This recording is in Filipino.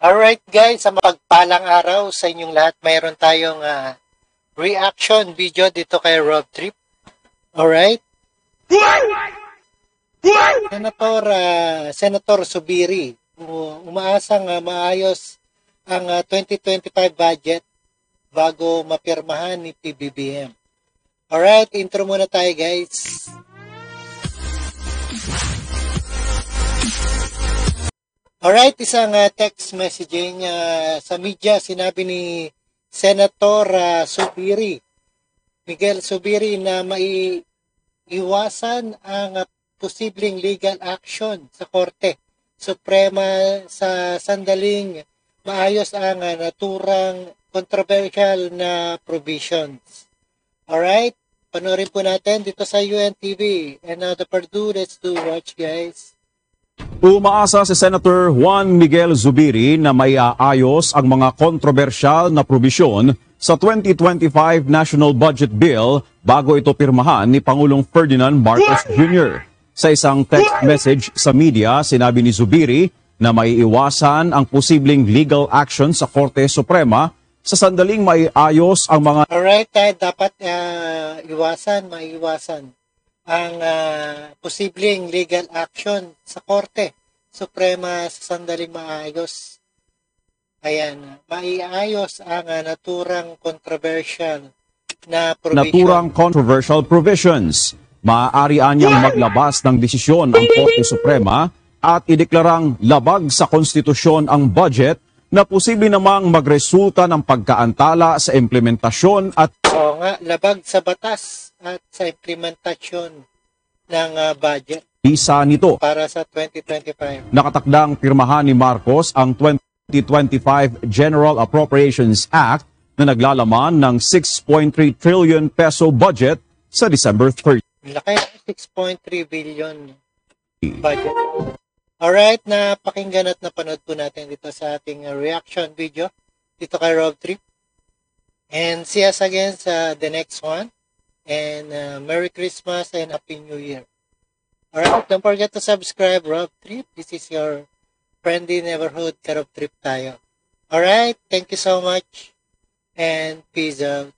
Alright guys, sa mapagpalang araw sa inyong lahat, mayroon tayong reaction video dito kay Rob Trip. Alright? Senator Zubiri, umaasang maayos ang 2025 budget bago mapirmahan ni PBBM. Alright, intro muna tayo guys. Alright, isang text messaging sa media, sinabi ni Senator Zubiri, Miguel Zubiri, na maiiwasan ang posibleng legal action sa Korte Suprema sa sandaling maayos ang naturang controversial na provisions. Alright, panoorin po natin dito sa UNTV. And the Purdue, let's do watch guys. Umaasa si Senator Juan Miguel Zubiri na may aayos ang mga kontrobersyal na probisyon sa 2025 National Budget Bill bago ito pirmahan ni Pangulong Ferdinand Marcos Jr. Sa isang text message sa media, sinabi ni Zubiri na may iwasan ang posibleng legal action sa Korte Suprema sa sandaling may ayos ang mga... Alright, dapat maiwasan ang posibleng legal action sa Korte Suprema sa sandaling maayos. Ayan, maiayos ang naturang controversial provisions. Maaari anyang maglabas ng desisyon ang Korte Suprema at ideklarang labag sa konstitusyon ang budget na posible namang magresulta ng pagkaantala sa implementasyon at labag sa batas at sa implementasyon ng budget. Isa nito para sa 2025. Nakatakdang pirmahan ni Marcos ang 2025 General Appropriations Act na naglalaman ng 6.3 trillion peso budget sa December 30. Laki, 6.3 billion budget. Alright, napakinggan at napanood po natin dito sa ating reaction video dito kay Rob Trip. And see us again sa the next one. And Merry Christmas and Happy New Year. Alright, don't forget to subscribe, Rob Trip. This is your friendly neighborhood Rob Trip tayo. Alright, thank you so much and peace out.